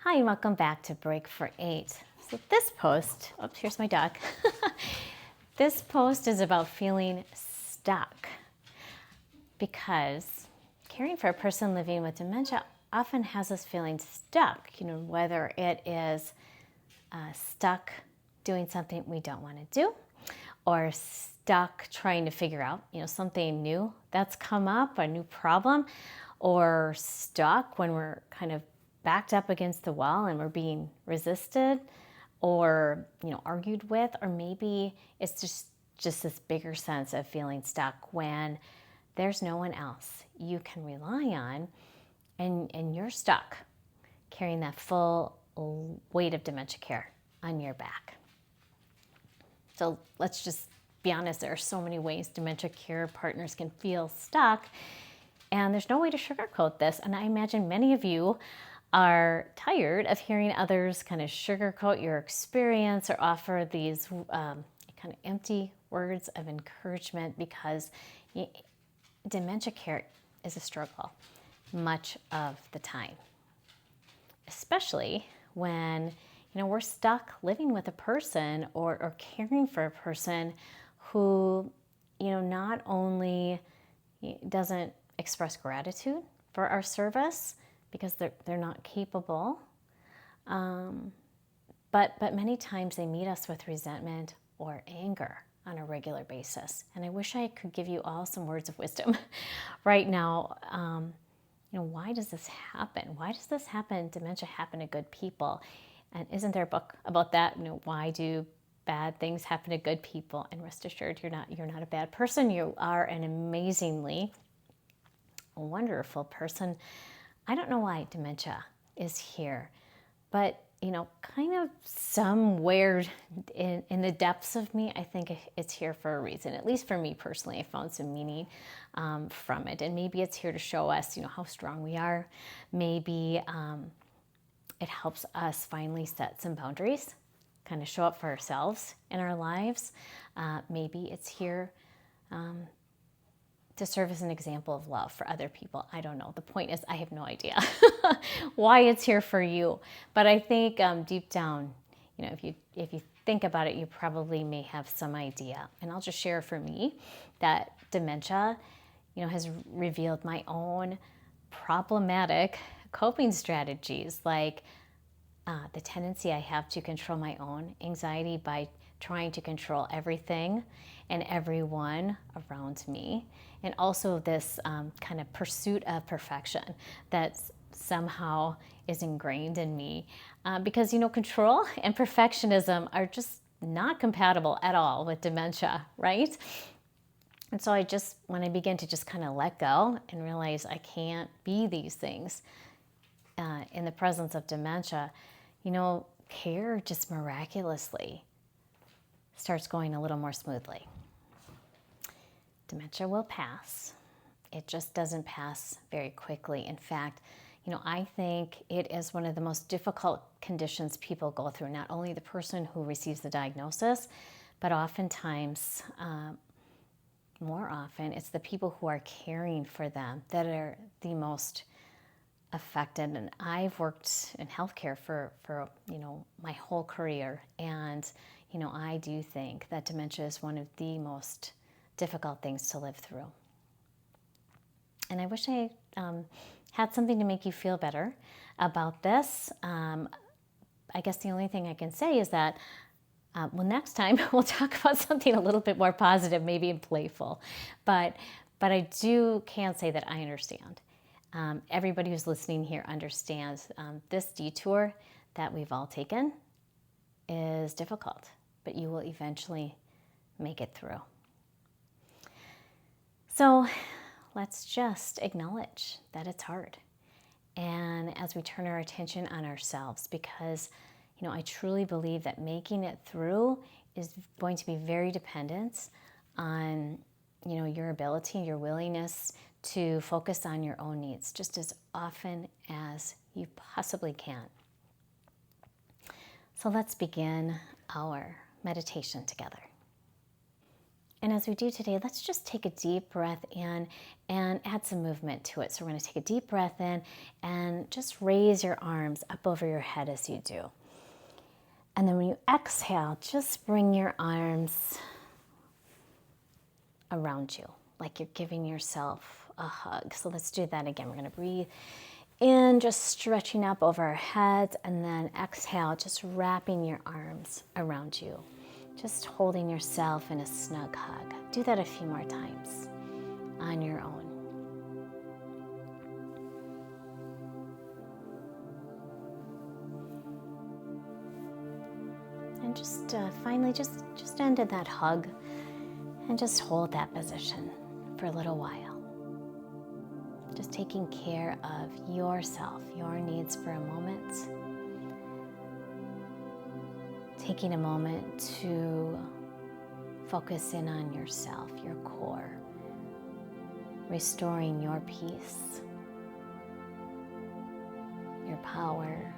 Hi, and welcome back to Break for 8. So this post, oops, here's my dog. This post is about feeling stuck because caring for a person living with dementia often has us feeling stuck, whether it is stuck doing something we don't want to do or stuck trying to figure out, something new that's come up, a new problem, or stuck when we're kind of backed up against the wall and we're being resisted or argued with, or maybe it's just this bigger sense of feeling stuck when there's no one else you can rely on and you're stuck carrying that full weight of dementia care on your back. So let's just be honest, there are so many ways dementia care partners can feel stuck, and there's no way to sugarcoat this. And I imagine many of you are tired of hearing others kind of sugarcoat your experience or offer these kind of empty words of encouragement, because dementia care is a struggle much of the time, especially when we're stuck living with a person or caring for a person who not only doesn't express gratitude for our service because they're not capable, but many times they meet us with resentment or anger on a regular basis. And I wish I could give you all some words of wisdom right now. Why does this happen? Why does this happen? Dementia happen to good people. And isn't there a book about that? Why do bad things happen to good people? And rest assured, you're not a bad person. You are an amazingly wonderful person. I don't know why dementia is here, but kind of somewhere in the depths of me, I think it's here for a reason. At least for me personally, I found some meaning from it. And maybe it's here to show us, how strong we are. Maybe it helps us finally set some boundaries, kind of show up for ourselves in our lives. Maybe it's here to serve as an example of love for other people. I don't know. The point is, I have no idea why it's here for you. But I think deep down, if you think about it, you probably may have some idea. And I'll just share for me that dementia, has revealed my own problematic coping strategies, like the tendency I have to control my own anxiety by trying to control everything and everyone around me. And also this kind of pursuit of perfection that somehow is ingrained in me. Because, control and perfectionism are just not compatible at all with dementia, right? And so when I begin to just kind of let go and realize I can't be these things in the presence of dementia, care just miraculously starts going a little more smoothly. Dementia will pass. It just doesn't pass very quickly. In fact, I think it is one of the most difficult conditions people go through, not only the person who receives the diagnosis, but oftentimes, more often, it's the people who are caring for them that are the most affected. And I've worked in healthcare for my whole career, and I do think that dementia is one of the most difficult things to live through. And I wish I had something to make you feel better about this. I guess the only thing I can say is that next time we'll talk about something a little bit more positive, maybe and playful. But I can say that I understand. Everybody who's listening here understands this detour that we've all taken is difficult, but you will eventually make it through. So let's just acknowledge that it's hard. And as we turn our attention on ourselves, because I truly believe that making it through is going to be very dependent on your ability, your willingness to focus on your own needs just as often as you possibly can. So let's begin our meditation together. And as we do today, let's just take a deep breath in and add some movement to it. So we're going to take a deep breath in and just raise your arms up over your head as you do. And then when you exhale, just bring your arms around you, like you're giving yourself a hug. So let's do that again. We're going to breathe in, just stretching up over our heads, and then exhale, just wrapping your arms around you, just holding yourself in a snug hug. Do that a few more times on your own. And just finally, just end in that hug and just hold that position for a little while. Just taking care of yourself, your needs for a moment. Taking a moment to focus in on yourself, your core. Restoring your peace, your power,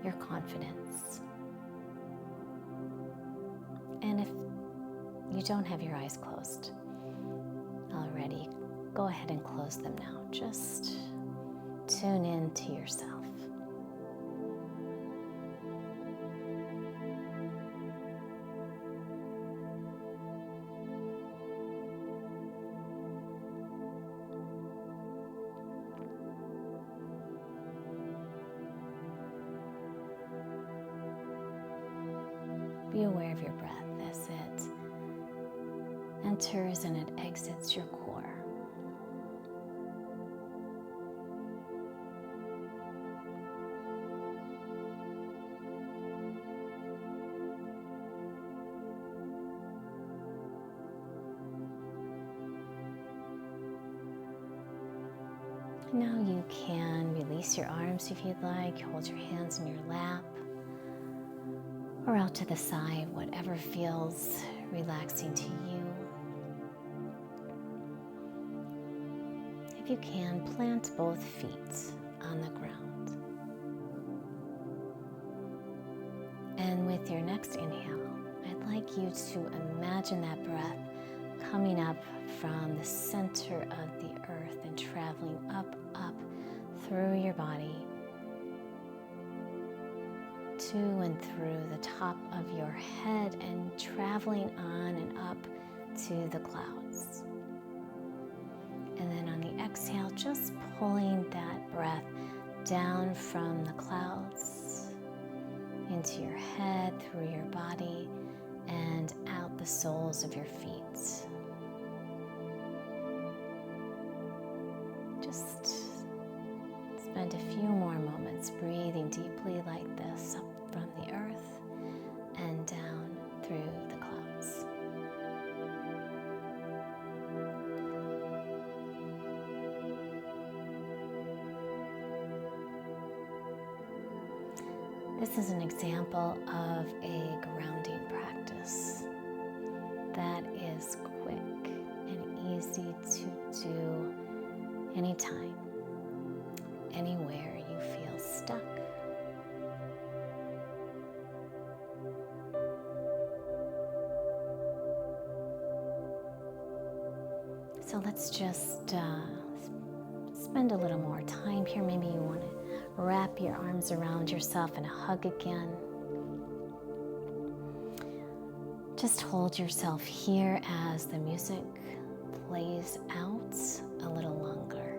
your confidence. And if you don't have your eyes closed already, go ahead and close them now. Just tune in to yourself. Be aware of your breath as it enters and it exits your core. Now you can release your arms if you'd like. Hold your hands in your lap or out to the side, whatever feels relaxing to you. If you can, plant both feet on the ground. And with your next inhale, I'd like you to imagine that breath coming up from the center of the earth and traveling up through your body to and through the top of your head and traveling on and up to the clouds. And then on the exhale, just pulling that breath down from the clouds into your head, through your body, and out the soles of your feet. Just spend a few more moments breathing deeply like this, up from the earth and down through the clouds. This is an example of a grounding practice that is quick and easy to do anytime, anywhere you feel stuck. So let's just spend a little more time here. Maybe you want to wrap your arms around yourself in a hug again. Just hold yourself here as the music plays out a little longer.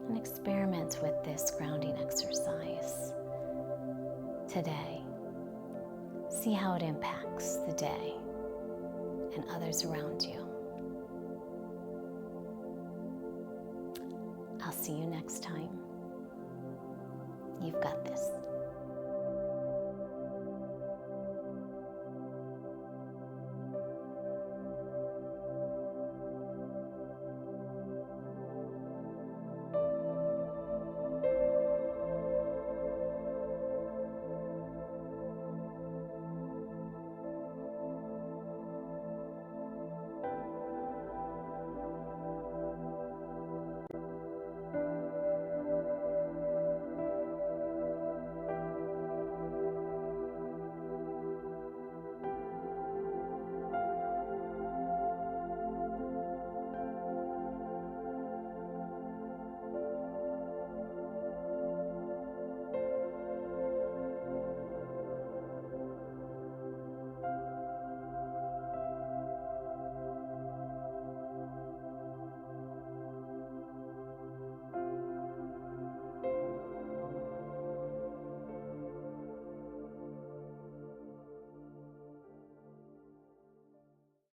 And experiment with this grounding exercise today. See how it impacts the day and others around you. I'll see you next time. You've got this.